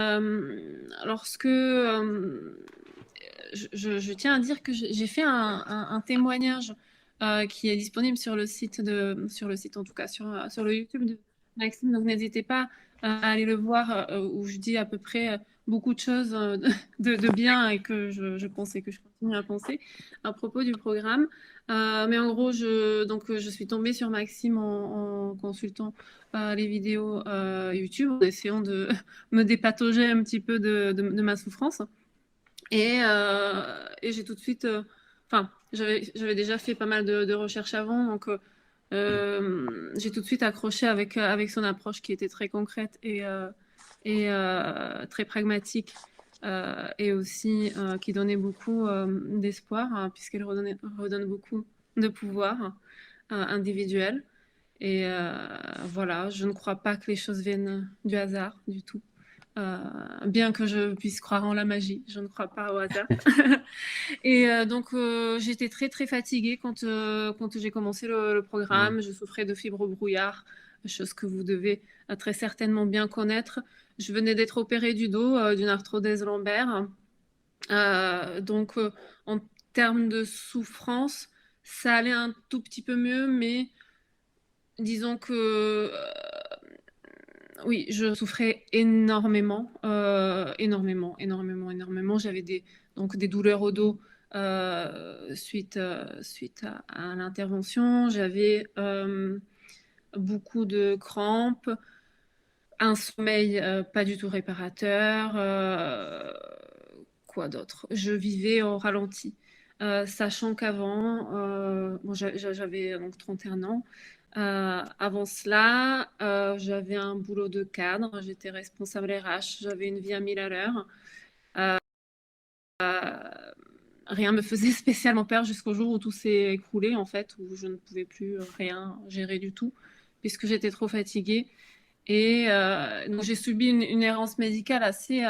Lorsque je tiens à dire que j'ai fait un témoignage qui est disponible sur le site en tout cas, sur le YouTube de Maxime. Donc n'hésitez pas à aller le voir où je dis à peu près beaucoup de choses de bien et que je pense et que je continue à penser à propos du programme. Mais en gros, je suis tombée sur Maxime en consultant les vidéos YouTube, en essayant de me dépatauger un petit peu de ma souffrance. Et j'ai tout de suite, enfin, j'avais déjà fait pas mal de recherches avant, donc j'ai tout de suite accroché avec son approche qui était très concrète et très pragmatique, et aussi qui donnait beaucoup d'espoir, hein, puisqu'elle redonne beaucoup de pouvoir individuel. Et voilà, je ne crois pas que les choses viennent du hasard du tout. Euh, Bien que je puisse croire en la magie, je ne crois pas au hasard. Et donc, j'étais très très fatiguée quand j'ai commencé le Mm. programme. Je souffrais de fibrome brouillard, chose que vous devez très certainement bien connaître. Je venais d'être opérée du dos, d'une arthrodèse lombaire. Donc, en termes de souffrance, ça allait un tout petit peu mieux, mais disons que oui, je souffrais énormément, énormément. J'avais donc des douleurs au dos suite à l'intervention. J'avais beaucoup de crampes, un sommeil pas du tout réparateur. Quoi d'autre? Je vivais au ralenti. Sachant qu'avant, bon, j'avais donc 31 ans. Avant cela, j'avais un boulot de cadre, j'étais responsable RH, j'avais une vie à 1000 à l'heure. Rien me faisait spécialement peur jusqu'au jour où tout s'est écroulé, en fait, où je ne pouvais plus rien gérer du tout, puisque j'étais trop fatiguée. Et donc j'ai subi une errance médicale assez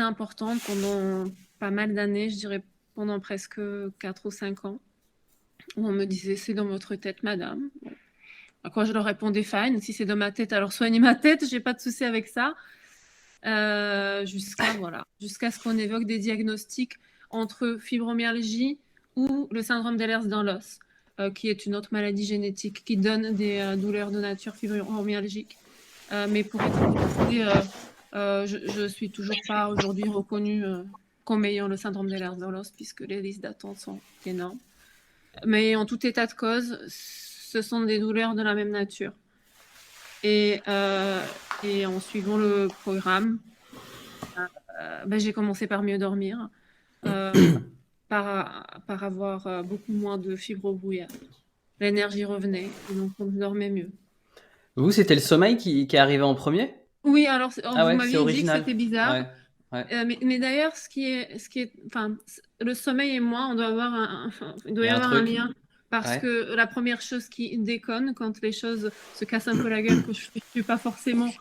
importante pendant pas mal d'années, je dirais pendant presque 4 ou 5 ans, où on me disait c'est dans votre tête, madame. À quoi je leur répondais fine, si c'est dans ma tête, alors soignez ma tête, j'ai pas de souci avec ça. Jusqu'à ce qu'on évoque des diagnostics entre fibromyalgie ou le syndrome d'Ehlers dans l'os, qui est une autre maladie génétique qui donne des douleurs de nature fibromyalgique. Mais pour être précisé, je suis toujours pas aujourd'hui reconnue comme ayant le syndrome d'Ehlers-Danlos puisque les listes d'attente sont énormes. Mais en tout état de cause, ce sont des douleurs de la même nature. Et, euh, et en suivant le programme, j'ai commencé par mieux dormir, par avoir beaucoup moins de fibrobrouillard. L'énergie revenait, et donc on dormait mieux. Vous, c'était le sommeil qui est arrivé en premier? Oui, alors Ah vous ouais, c'est m'aviez dit que original. c'était bizarre. Ouais, ouais. Mais d'ailleurs, enfin, le sommeil et moi, il doit Il y y a un avoir un truc. lien parce Ouais. que la première chose qui déconne quand les choses se cassent un peu la gueule, que je ne suis pas forcément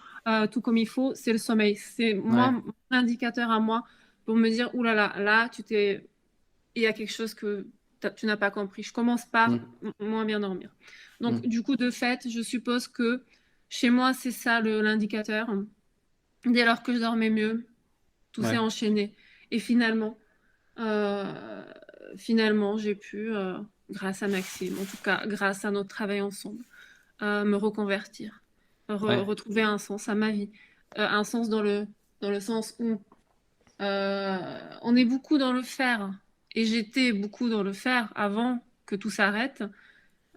tout comme il faut, c'est le sommeil. C'est moi, Ouais. mon indicateur à moi pour me dire, ouh là, il y a quelque chose que tu n'as pas compris. Je commence par Mm. moins bien dormir. Donc, Mm. du coup, de fait, je suppose que chez moi, c'est ça l'indicateur. Dès lors que je dormais mieux, tout s'est Ouais. enchaîné. Et euh, finalement, j'ai pu, grâce à Maxime, en tout cas grâce à notre travail ensemble, me reconvertir, Ouais. retrouver un sens à ma vie. Un sens dans le sens où on est beaucoup dans le faire. Et j'étais beaucoup dans le faire avant que tout s'arrête.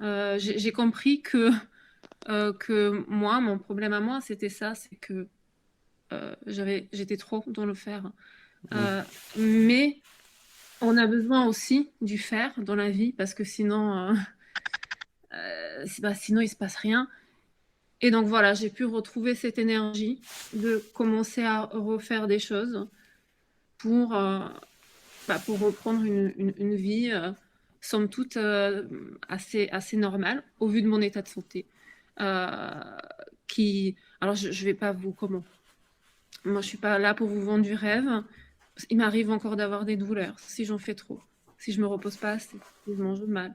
J'ai compris que moi, mon problème à moi, c'était ça, c'est que j'étais trop dans le faire. Mm. Euh, mais on a besoin aussi du faire dans la vie parce que sinon il se passe rien. Et donc voilà, j'ai pu retrouver cette énergie de commencer à refaire des choses pour, pour reprendre une vie, somme toute, assez normale au vu de mon état de santé. Euh, alors je vais pas vous comment. Moi, je suis pas là pour vous vendre du rêve. Il m'arrive encore d'avoir des douleurs si j'en fais trop, si je me repose pas assez, si je mange mal.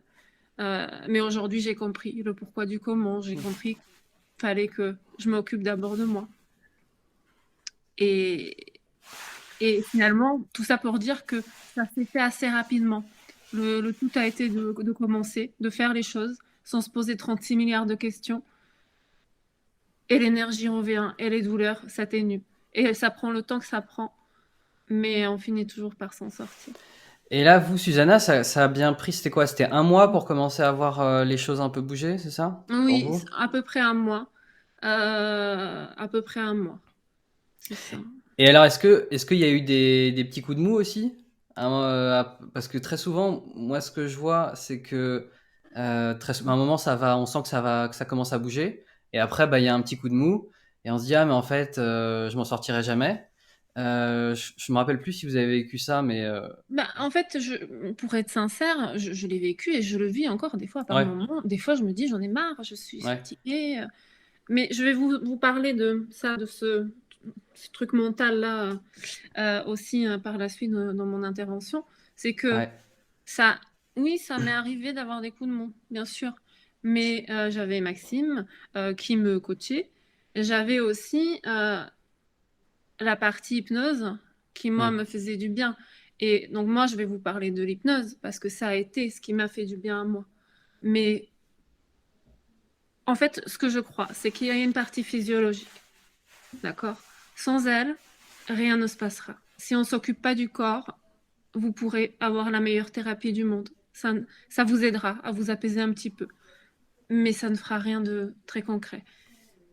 Mais aujourd'hui, j'ai compris le pourquoi du comment. J'ai compris qu'il fallait que je m'occupe d'abord de moi. Et, et finalement, tout ça pour dire que ça s'est fait assez rapidement. Le tout a été de commencer, de faire les choses sans se poser 36 milliards de questions. Et l'énergie revient, et les douleurs s'atténuent. Et ça prend le temps que ça prend, mais on finit toujours par s'en sortir. Et là, vous, Susanna, ça a bien pris, c'était quoi? C'était 1 mois pour commencer à voir les choses un peu bouger, c'est ça? Pour Oui, vous? à peu près 1 mois. À peu près 1 mois, c'est ça. Et alors, est-ce qu'il y a eu des petits coups de mou aussi? Parce que très souvent, moi, ce que je vois, c'est que à un moment, ça va, on sent que ça commence à bouger. Et après, bah, il y a un petit coup de mou. Et on se dit, ah, mais en fait, je m'en sortirai jamais. Je me rappelle plus si vous avez vécu ça, mais Bah, en fait, pour être sincère, je l'ai vécu et je le vis encore des fois par ouais, moments. Des fois, je me dis, j'en ai marre, je suis ouais, fatiguée. Mais je vais vous parler de ça, de ce truc mental-là aussi par la suite dans mon intervention. C'est que ouais. ça, oui, ça m'est arrivé d'avoir des coups de mou, bien sûr. Mais j'avais Maxime qui me coachait. J'avais aussi la partie hypnose qui, moi, Hmm, me faisait du bien. Et donc, moi, je vais vous parler de l'hypnose parce que ça a été ce qui m'a fait du bien à moi. Mais en fait, ce que je crois, c'est qu'il y a une partie physiologique. D'accord? Sans elle, rien ne se passera. Si on ne s'occupe pas du corps, vous pourrez avoir la meilleure thérapie du monde. Ça vous aidera à vous apaiser un petit peu, mais ça ne fera rien de très concret.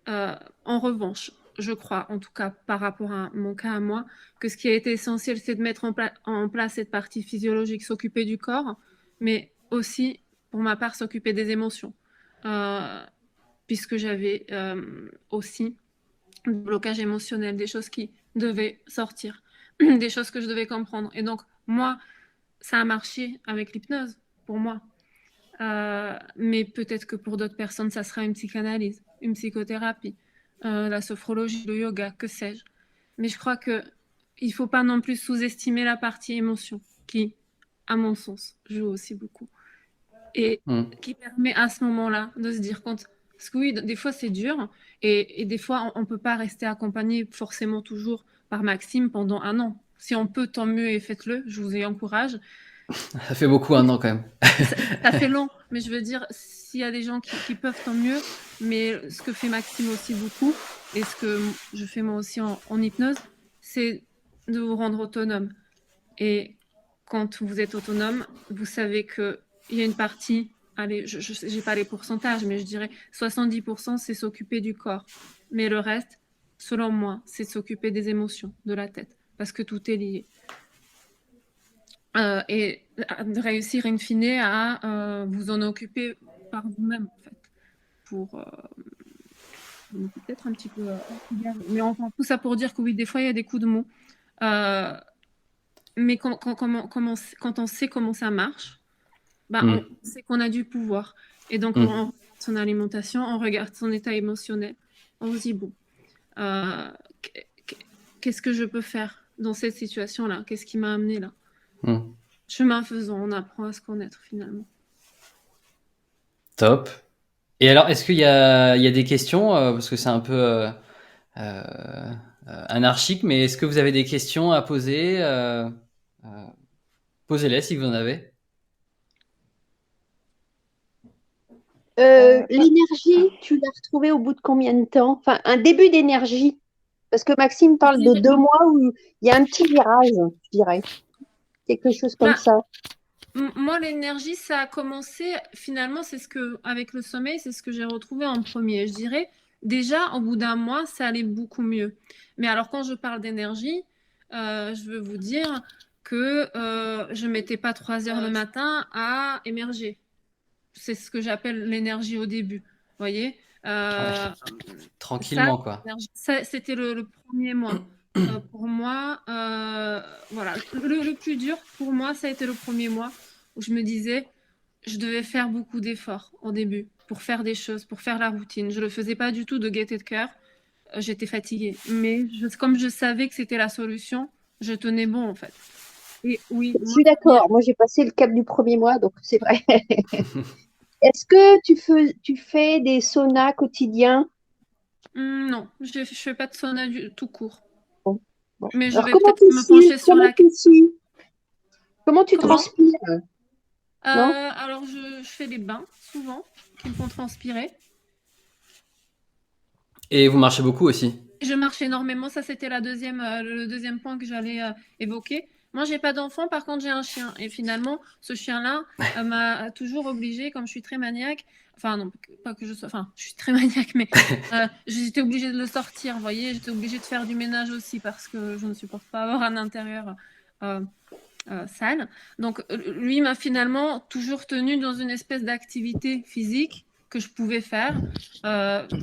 En revanche, je crois, en tout cas par rapport à mon cas à moi, que ce qui a été essentiel, c'est de mettre en place cette partie physiologique, s'occuper du corps, mais aussi, pour ma part, s'occuper des émotions. Euh, Puisque j'avais aussi un blocage émotionnel, des choses qui devaient sortir, des choses que je devais comprendre. Et donc, moi, ça a marché avec l'hypnose, pour moi. Mais peut-être que pour d'autres personnes, ça sera une psychanalyse, une psychothérapie, la sophrologie, le yoga, que sais-je. Mais je crois que il faut pas non plus sous-estimer la partie émotion, qui, à mon sens, joue aussi beaucoup. Et hmm. qui permet à ce moment-là de se dire compte. Parce que oui, des fois c'est dur, et des fois on ne peut pas rester accompagné forcément toujours par Maxime pendant 1 an. Si on peut, tant mieux et faites-le, je vous y encourage. Ça fait beaucoup 1 an quand même. Ça fait long, mais je veux dire, s'il y a des gens qui peuvent, tant mieux. Mais ce que fait Maxime aussi beaucoup, et ce que je fais moi aussi en hypnose, c'est de vous rendre autonome. Et quand vous êtes autonome, vous savez qu'il y a une partie, allez, je n'ai pas les pourcentages, mais je dirais 70%, c'est s'occuper du corps. Mais le reste, selon moi, c'est s'occuper des émotions, de la tête, parce que tout est lié. Et de réussir in fine à vous en occuper par vous-même, en fait, pour peut-être un petit peu mais enfin, tout ça pour dire que oui, des fois, il y a des coups de mou. Euh, mais quand on sait comment ça marche, bah, on Hmm, sait qu'on a du pouvoir. Et donc, on hmm. regarde son alimentation, on regarde son état émotionnel. On se dit, bon, euh, qu'est-ce que je peux faire dans cette situation-là? Qu'est-ce qui m'a amené là? Hmm. Chemin faisant, on apprend à se connaître finalement. Top. Et alors, est-ce qu'il y a des questions parce que c'est un peu anarchique, mais est-ce que vous avez des questions à poser euh, posez-les si vous en avez. L'énergie, tu l'as retrouvée au bout de combien de temps? Enfin, un début d'énergie. Parce que Maxime Je parle de dirais, 2 mois où il y a un petit virage, je dirais. Quelque chose comme bah, ça. moi, l'énergie, ça a commencé, finalement, c'est ce que, avec le sommeil, c'est ce que j'ai retrouvé en premier. Je dirais, déjà, au bout d'1 mois, ça allait beaucoup mieux. Mais alors, quand je parle d'énergie, je veux vous dire que je mettais pas 3 heures le matin à émerger. C'est ce que j'appelle l'énergie au début. Vous voyez? Ouais. Euh, ça, Tranquillement, quoi. c'était le premier mois. Pour moi, voilà, le plus dur pour moi, ça a été le premier mois où je me disais, je devais faire beaucoup d'efforts au début pour faire des choses, pour faire la routine. Je ne le faisais pas du tout de gaieté de cœur. J'étais fatiguée. Mais comme je savais que c'était la solution, je tenais bon en fait. Et oui, Je moi, suis d'accord. Moi, j'ai passé le cap du premier mois, donc c'est vrai. Est-ce que tu fais des saunas quotidiens? non, je ne fais pas de sauna tout court. Bon. Mais je Alors, vais peut-être me pencher sur la... Comment tu Comment transpires, non? Alors, je fais les bains, souvent, qui me font transpirer. Et vous marchez beaucoup aussi. Je marche énormément, ça c'était le deuxième point que j'allais évoquer. Moi, j'ai pas d'enfant, par contre, j'ai un chien. Et finalement, ce chien-là m'a toujours obligée, comme je suis très maniaque, enfin, non, pas que je sois, enfin, je suis très maniaque, mais j'étais obligée de le sortir, vous voyez, j'étais obligée de faire du ménage aussi parce que je ne supporte pas avoir un intérieur sale. Donc, lui m'a finalement toujours tenue dans une espèce d'activité physique que je pouvais faire.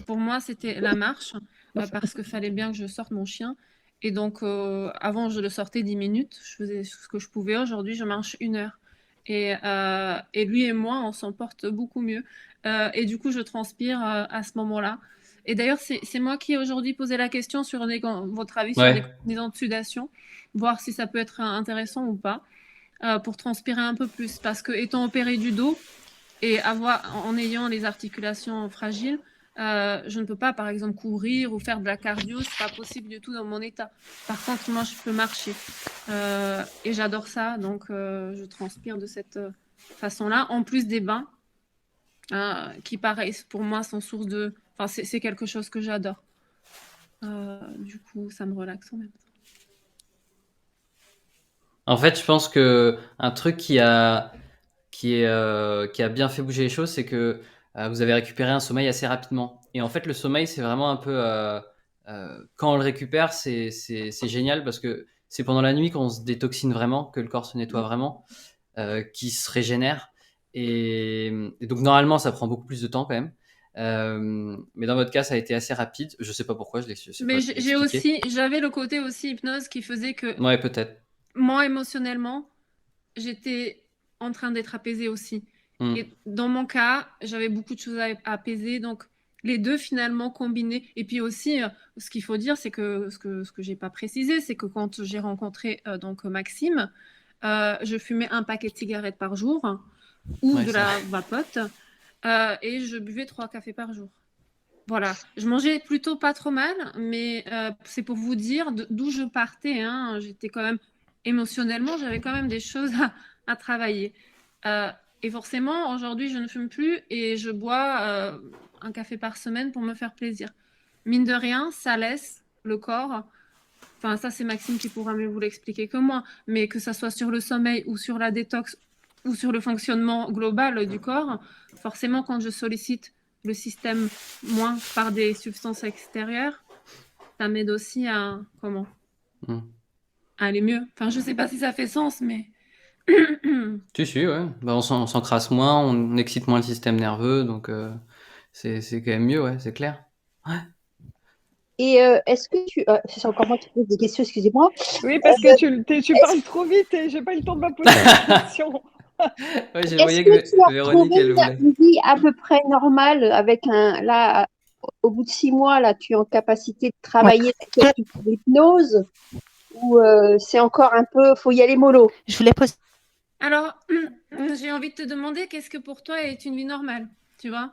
Pour moi, c'était la marche parce qu'il fallait bien que je sorte mon chien. Et donc, avant, je le sortais 10 minutes. Je faisais ce que je pouvais. Aujourd'hui, je marche 1 heure. Et lui et moi, on s'en porte beaucoup mieux. Et du coup, je transpire à ce moment-là. Et d'ailleurs, c'est moi qui ai aujourd'hui posé la question sur votre avis sur les Ouais. combinaisons de sudation, voir si ça peut être intéressant ou pas, pour transpirer un peu plus. Parce que étant opéré du dos et en ayant les articulations fragiles, je ne peux pas, par exemple, courir ou faire de la cardio. C'est pas possible du tout dans mon état. Par contre, moi, je peux marcher. Et j'adore ça. Donc, je transpire de cette façon-là. En plus des bains, qui, pareil, pour moi, sont source de... Enfin, c'est quelque chose que j'adore. Du coup, ça me relaxe en même temps. En fait, je pense que un truc qui a bien fait bouger les choses, c'est que vous avez récupéré un sommeil assez rapidement. Et en fait, le sommeil, c'est vraiment un peu quand on le récupère, c'est génial parce que c'est pendant la nuit qu'on se détoxine vraiment, que le corps se nettoie vraiment, qui se régénère. Et donc normalement, ça prend beaucoup plus de temps quand même. Mais dans votre cas, ça a été assez rapide. Je sais pas pourquoi, je sais pas Mais expliquer. j'avais le côté aussi hypnose qui faisait que Ouais, peut-être. moi, émotionnellement, j'étais en train d'être apaisée aussi. Hmm. Et dans mon cas, j'avais beaucoup de choses à apaiser. Donc, les deux finalement combinés. Et puis aussi, ce qu'il faut dire, c'est que ce que j'ai pas précisé, c'est que quand j'ai rencontré donc Maxime, je fumais un paquet de cigarettes par jour ou Ouais, de c'est la vrai. vapote et je buvais 3 cafés par jour. Voilà, je mangeais plutôt pas trop mal, mais c'est pour vous dire d'où je partais, hein. J'étais quand même émotionnellement, j'avais quand même des choses à travailler. Euh, et forcément, aujourd'hui, je ne fume plus et je bois un café par semaine pour me faire plaisir. Mine de rien, ça laisse le corps. Enfin, ça, c'est Maxime qui pourra mieux vous l'expliquer que moi, mais que ça soit sur le sommeil ou sur la détox ou sur le fonctionnement global du corps, forcément, quand je sollicite le système moins par des substances extérieures, ça m'aide aussi à, comment, Hmm. à aller mieux. Enfin, je sais pas si ça fait sens, mais Si, ouais. Bah, on s'encrasse moins, on excite moins le système nerveux, donc c'est quand même mieux, ouais, c'est clair. Ouais. Et est-ce que c'est encore moi qui pose des questions, excusez-moi. Oui, parce que tu parles trop vite et j'ai pas eu le temps de me poser la question. Ouais, je Est-ce voyais que tu que as Véronique, retrouvé elle voulait. une vie à peu près normale avec là, au bout de 6 mois, là, tu es en capacité de travailler peut-être l'hypnose ou c'est encore un peu, faut y aller mollo? Je voulais poser. alors, j'ai envie de te demander qu'est-ce que pour toi est une vie normale, tu vois?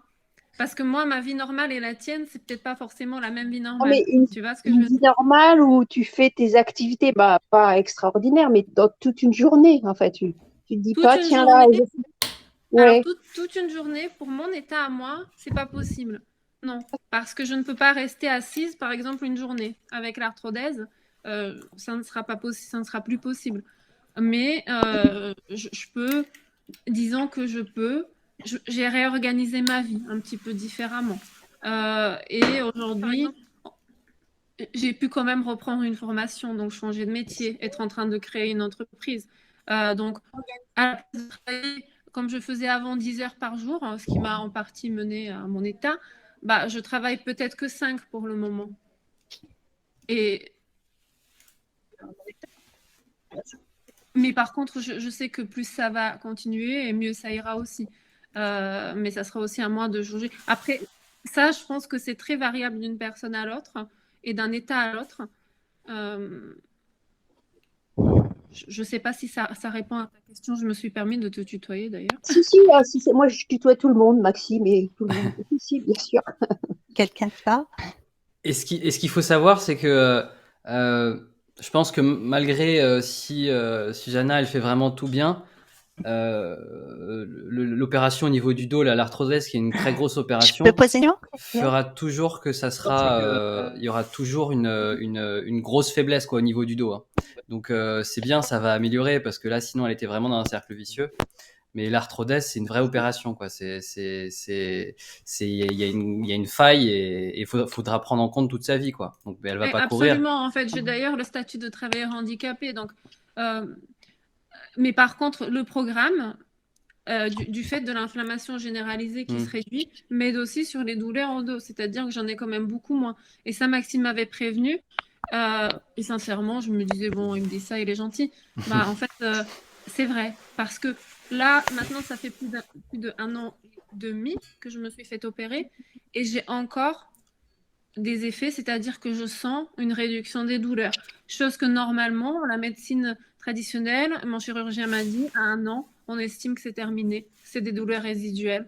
Parce que moi, ma vie normale et la tienne, c'est peut-être pas forcément la même vie Non, mais normale. Tu vois ce que je une veux vie dire? normale où tu fais tes activités, bah, pas extraordinaires, mais dans toute une journée, en fait. Tu te dis Toute pas, une tiens là, journée. Alors, ouais. toute une journée, pour mon état à moi, c'est pas possible. Non, parce que je ne peux pas rester assise, par exemple, une journée. Avec l'arthrodèse, ça ne sera pas possible, ça ne sera plus possible. Mais je peux, disons que je peux, j'ai réorganisé ma vie un petit peu différemment. Et aujourd'hui, j'ai pu quand même reprendre une formation, donc changer de métier, être en train de créer une entreprise. Donc, à la place de travailler comme je faisais avant 10 heures par jour, hein, ce qui m'a en partie mené à mon état, bah, je travaille peut-être que 5 pour le moment. Et... Mais par contre, je sais que plus ça va continuer et mieux ça ira aussi. Mais ça sera aussi à moi de juger. Après, ça, je pense que c'est très variable d'une personne à l'autre et d'un état à l'autre. Je ne sais pas si ça répond à ta question. Je me suis permis de te tutoyer d'ailleurs. Si, moi je tutoie tout le monde, Maxime et tout le monde. Si, bien sûr. Quelqu'un qui parle? Et ce qu'il faut savoir, c'est que je pense que malgré si Susanna, elle fait vraiment tout bien, l'opération au niveau du dos, l'arthrodèse, qui est une très grosse Je opération, peux poser une question? fera toujours que ça sera, il y aura toujours une grosse faiblesse quoi au niveau du dos. Hein. Donc c'est bien, ça va améliorer parce que là, sinon, elle était vraiment dans un cercle vicieux. Mais l'arthrodèse, c'est une vraie opération quoi. Il y a une faille et il faudra prendre en compte toute sa vie quoi. Donc elle va Oui, pas courir. absolument. En fait, j'ai d'ailleurs le statut de travailleur handicapé. Donc, mais par contre, le programme, du fait de l'inflammation généralisée qui se réduit, m'aide aussi sur les douleurs au dos. C'est-à-dire que j'en ai quand même beaucoup moins. Et ça, Maxime m'avait prévenu. Et sincèrement, je me disais, bon, il me dit ça, il est gentil. Bah, en fait, c'est vrai. Parce que là, maintenant, ça fait plus d'1 an et demi que je me suis fait opérer. Et j'ai encore des effets, c'est-à-dire que je sens une réduction des douleurs. Chose que normalement, la médecine traditionnelle, mon chirurgien m'a dit, à 1 an, on estime que c'est terminé. C'est des douleurs résiduelles.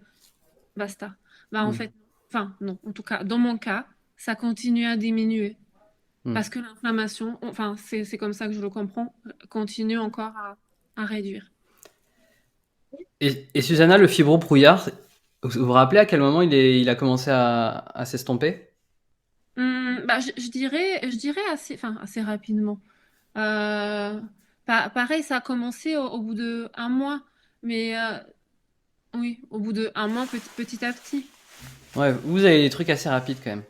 Basta. Bah, en fait, enfin, non. En tout cas, dans mon cas, ça continue à diminuer. Parce que l'inflammation, enfin, c'est comme ça que je le comprends, continue encore à réduire. Et Susanna, le fibro-brouillard, vous vous rappelez à quel moment il a commencé à s'estomper? Bah, je dirais assez rapidement. Pareil, ça a commencé au bout de 1 mois, mais oui, au bout de 1 mois, petit à petit. Ouais, vous avez des trucs assez rapides quand même.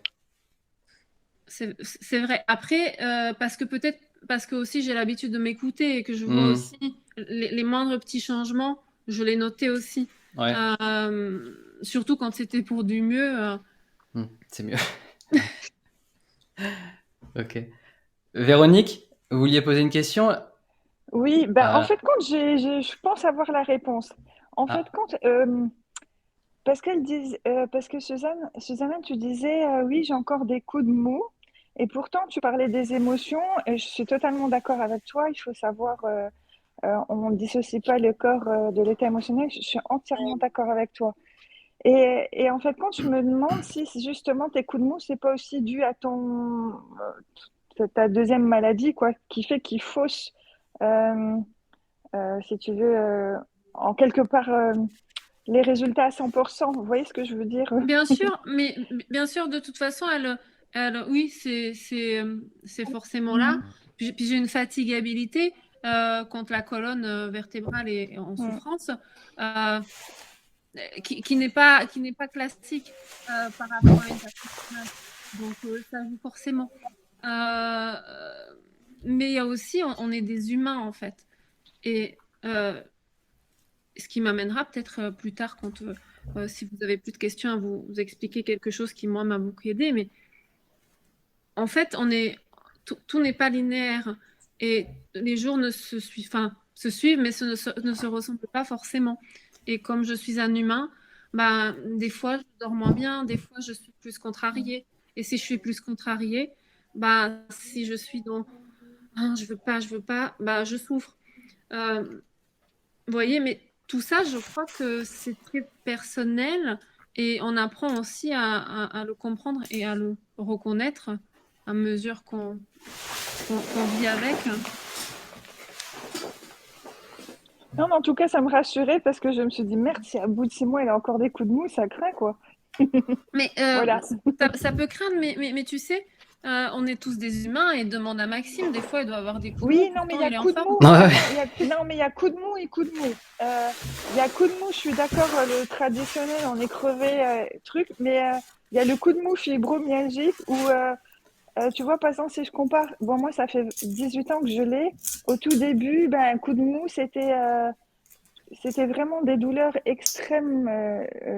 C'est vrai. Après, peut-être parce que aussi j'ai l'habitude de m'écouter et que je vois aussi les moindres petits changements, je les notais aussi. Ouais. Surtout quand c'était pour du mieux. C'est mieux. Ok. Véronique, vous vouliez poser une question? Oui, en fait, compte, je pense avoir la réponse. En fait, compte, parce que Suzanne, tu disais, oui, j'ai encore des coups de mou. Et pourtant, tu parlais des émotions, et je suis totalement d'accord avec toi. Il faut savoir, on ne dissocie pas le corps de l'état émotionnel. Je suis entièrement d'accord avec toi. Et en fait, quand je me demande si justement tes coups de mou, c'est pas aussi dû à ta deuxième maladie, quoi, qui fait qu'il fausse, si tu veux, en quelque part, les résultats à 100%. Vous voyez ce que je veux dire? Bien sûr, mais bien sûr, de toute façon, oui, c'est forcément là. Puis j'ai une fatigabilité quand la colonne vertébrale est en souffrance, qui n'est pas classique par rapport à une personne normale. Donc ça joue forcément. Mais il y a aussi, on est des humains en fait. Et ce qui m'amènera peut-être plus tard, quand si vous avez plus de questions, à vous expliquer quelque chose qui, moi, m'a beaucoup aidé. Mais en fait, tout n'est pas linéaire. Et les jours se suivent, mais ne se ressemblent pas forcément. Et comme je suis un humain, bah, des fois, je dors moins bien, des fois, je suis plus contrariée. Et si je suis plus contrariée, bah, si je suis dans ah, je veux pas, bah, je souffre. Vous voyez, mais tout ça, je crois que c'est très personnel et on apprend aussi à le comprendre et à le reconnaître à mesure qu'on vit avec. Non, mais en tout cas, ça me rassurait parce que je me suis dit, merde, si à bout de 6 mois, il a encore des coups de mou, ça craint, quoi. Mais Voilà. ça peut craindre, mais tu sais, on est tous des humains et demande à Maxime, des fois, il doit avoir des coups de mou. Oui, non, mais il y a coup de mou. Non, mais il y a coup de mou et coup de mou. Il y a coup de mou, je suis d'accord, le traditionnel, on est crevé, truc, mais il y a le coup de mou fibromyalgique où, tu vois, par exemple, si je compare, bon, moi, ça fait 18 ans que je l'ai. Au tout début, un coup de mou, c'était vraiment des douleurs extrêmes,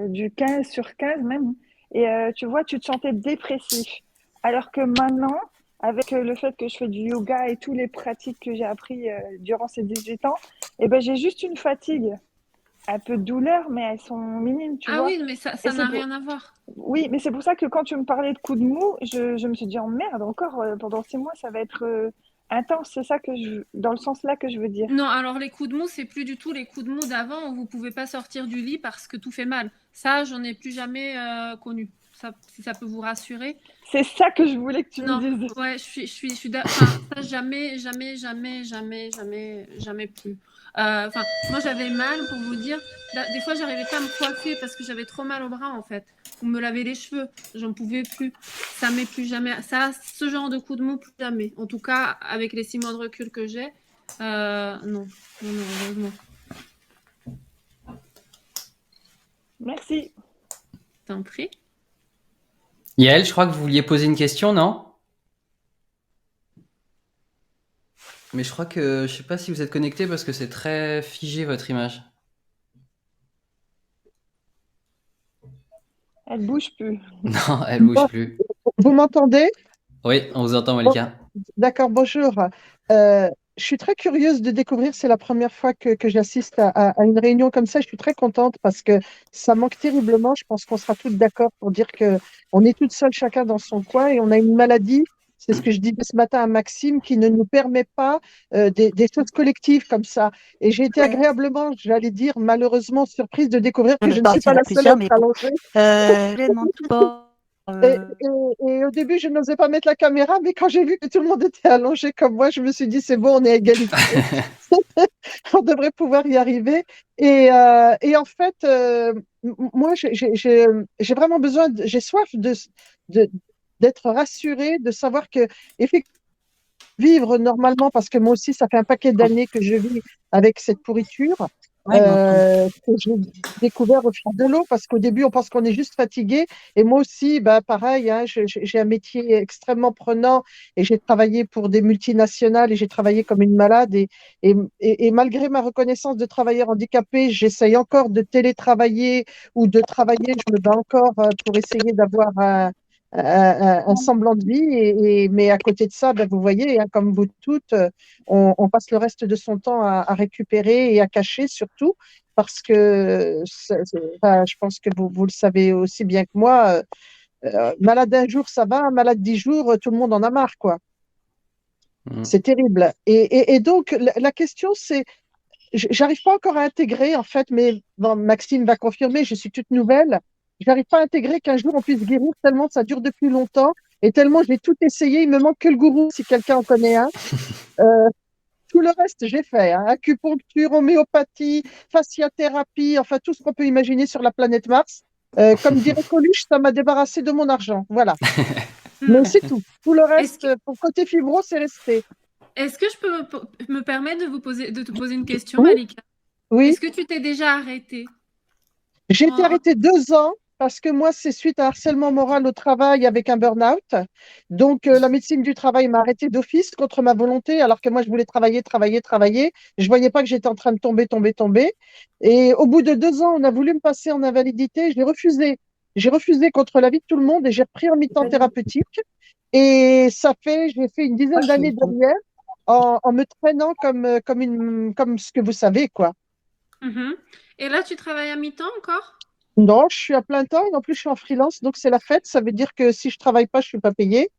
du 15/15 même. Et tu vois, tu te sentais dépressif. Alors que maintenant, avec le fait que je fais du yoga et toutes les pratiques que j'ai appris durant ces 18 ans, j'ai juste une fatigue, un peu de douleur, mais elles sont minimes, tu vois. Ah oui, mais ça n'a rien à voir. Oui, mais c'est pour ça que quand tu me parlais de coups de mou, je me suis dit, oh merde, encore pendant 6 mois, ça va être intense. C'est ça dans le sens là que je veux dire. Non, alors les coups de mou, c'est plus du tout les coups de mou d'avant où vous pouvez pas sortir du lit parce que tout fait mal. Ça, j'en ai plus jamais connu. si ça peut vous rassurer. C'est ça que je voulais que tu Non, me dises. ouais, enfin, ça, jamais plus. Enfin, moi, j'avais mal, pour vous dire. Des fois, j'arrivais pas à me coiffer parce que j'avais trop mal au bras, en fait. Ou me laver les cheveux, j'en pouvais plus. Ça m'est plus jamais. Ça, ce genre de coup de mou, plus jamais. En tout cas, avec les 6 mois de recul que j'ai, non, heureusement. Merci. T'en prie. Yael, je crois que vous vouliez poser une question, non? Mais je crois que je sais pas si vous êtes connecté parce que c'est très figé votre image. Elle bouge plus. Non, elle bouge plus. Vous m'entendez? Oui, on vous entend, Malika. D'accord, bonjour. Je suis très curieuse de découvrir, c'est la première fois que j'assiste à une réunion comme ça. Je suis très contente parce que ça manque terriblement. Je pense qu'on sera toutes d'accord pour dire que on est toutes seules, chacun dans son coin, et on a une maladie. C'est ce que je disais ce matin à Maxime, qui ne nous permet pas des choses collectives comme ça. Et j'ai été agréablement, j'allais dire malheureusement, surprise de découvrir que je ne suis pas la seule à être allongée. Je demande tout pas. Et au début, je n'osais pas mettre la caméra, mais quand j'ai vu que tout le monde était allongé comme moi, je me suis dit, c'est bon, on est à égalité. On devrait pouvoir y arriver. Et en fait, moi, j'ai vraiment besoin, j'ai soif d'être rassurée, de savoir que, effectivement, vivre normalement, parce que moi aussi, ça fait un paquet d'années que je vis avec cette pourriture, que j'ai découvert au fil de l'eau, parce qu'au début, on pense qu'on est juste fatigué. Et moi aussi, bah, pareil, hein, j'ai un métier extrêmement prenant et j'ai travaillé pour des multinationales et j'ai travaillé comme une malade. Et malgré ma reconnaissance de travailleur handicapé, j'essaye encore de télétravailler ou de travailler. Je me bats encore pour essayer d'avoir un semblant de vie. Mais à côté de ça, ben, vous voyez, hein, comme vous toutes, on passe le reste de son temps à récupérer et à cacher surtout, parce que enfin, je pense que vous le savez aussi bien que moi, malade un jour, ça va, malade 10 jours, tout le monde en a marre, quoi. C'est terrible. Et donc, la question, c'est, j'arrive pas encore à intégrer, en fait, mais bon, Maxime va confirmer, je suis toute nouvelle. J'arrive pas à intégrer qu'un jour on puisse guérir tellement ça dure depuis longtemps et tellement j'ai tout essayé. Il me manque que le gourou, si quelqu'un en connaît un. Tout le reste, j'ai fait, hein. Acupuncture, homéopathie, fasciathérapie, enfin tout ce qu'on peut imaginer sur la planète Mars. Comme dirait Coluche, ça m'a débarrassé de mon argent. Voilà. Mais c'est tout. Tout le reste, pour côté fibro, c'est resté. Est-ce que je peux me permettre de te poser une question, Oui. Malika? Oui. Est-ce que tu t'es déjà arrêtée? J'ai été arrêtée 2 ans parce que moi, c'est suite à harcèlement moral au travail avec un burn-out. Donc, la médecine du travail m'a arrêtée d'office contre ma volonté, alors que moi, je voulais travailler. Je voyais pas que j'étais en train de tomber. Et au bout de 2 ans, on a voulu me passer en invalidité. J'ai refusé. J'ai refusé contre l'avis de tout le monde et j'ai repris en mi-temps thérapeutique. Et j'ai fait une dizaine d'années derrière en me traînant comme ce que vous savez, quoi. Et là, tu travailles à mi-temps encore? Non, je suis à plein temps et en plus je suis en freelance, donc c'est la fête. Ça veut dire que si je travaille pas, je suis pas payée.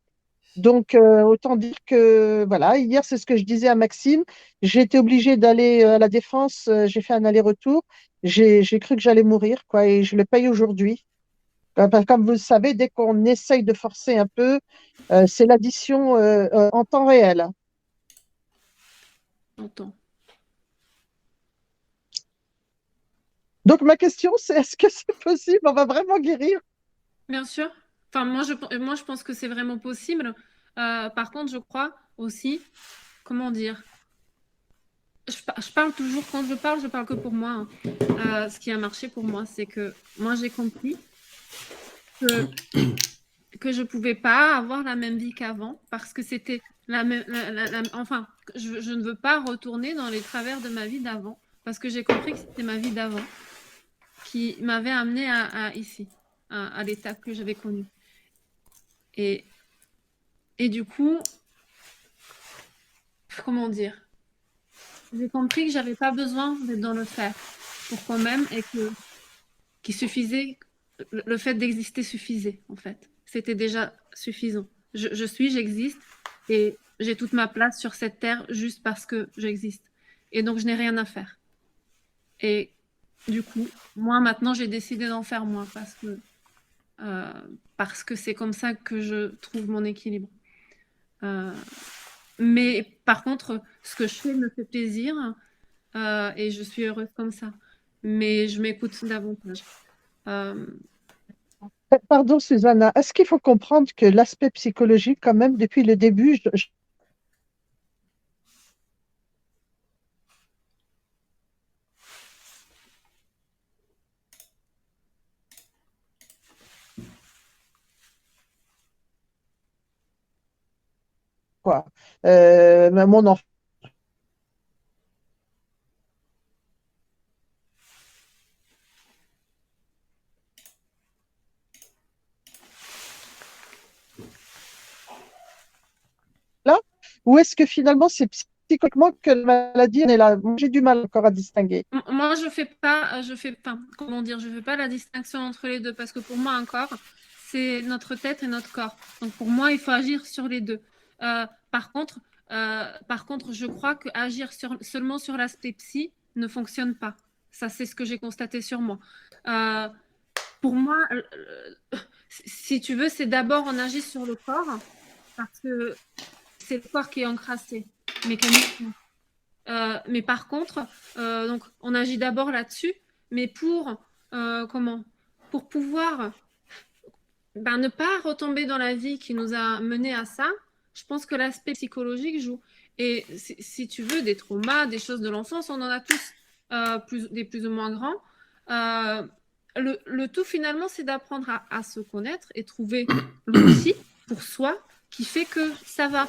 Donc autant dire que voilà, hier c'est ce que je disais à Maxime. J'ai été obligée d'aller à la Défense. J'ai fait un aller-retour. J'ai cru que j'allais mourir, quoi, et je le paye aujourd'hui. Comme vous le savez, dès qu'on essaye de forcer un peu, c'est l'addition en temps réel. J'entends. Donc ma question, c'est est-ce que c'est possible? On va vraiment guérir? Bien sûr. Enfin, moi, je pense que c'est vraiment possible. Par contre, je crois aussi, comment dire, je parle toujours, quand je parle que pour moi, hein. Ce qui a marché pour moi, c'est que moi, j'ai compris que je pouvais pas avoir la même vie qu'avant parce que c'était la même. Enfin, je ne veux pas retourner dans les travers de ma vie d'avant parce que j'ai compris que c'était ma vie d'avant qui m'avait amené à ici, à l'état que j'avais connu. Et du coup, comment dire, j'ai compris que j'avais pas besoin d'être dans le faire pour qu'on m'aime et qu'il suffisait, le fait d'exister suffisait en fait. C'était déjà suffisant. J'existe et j'ai toute ma place sur cette terre juste parce que j'existe. Et donc je n'ai rien à faire. Et du coup, moi maintenant j'ai décidé d'en faire moins parce que parce que c'est comme ça que je trouve mon équilibre. Mais par contre, ce que je fais me fait plaisir et je suis heureuse comme ça. Mais je m'écoute davantage. Pardon, Susanna, est-ce qu'il faut comprendre que l'aspect psychologique, quand même, depuis le début, quoi, mon enfant, là, ou est-ce que finalement c'est psychologiquement que la maladie elle est là? Moi, j'ai du mal encore à distinguer. Moi, comment dire, je fais pas la distinction entre les deux parce que pour moi, un corps, c'est notre tête et notre corps. Donc pour moi, il faut agir sur les deux. Euh, par contre, je crois que agir seulement sur l'aspect psy ne fonctionne pas. Ça, c'est ce que j'ai constaté sur moi. Euh, pour moi, si tu veux, c'est d'abord on agit sur le corps parce que c'est le corps qui est encrassé mécaniquement. Mais par contre, donc on agit d'abord là-dessus, mais pour pouvoir ne pas retomber dans la vie qui nous a mené à ça, je pense que l'aspect psychologique joue. Et si tu veux, des traumas, des choses de l'enfance, on en a tous, des plus ou moins grands. Le tout finalement, c'est d'apprendre à se connaître et trouver l'outil pour soi qui fait que ça va.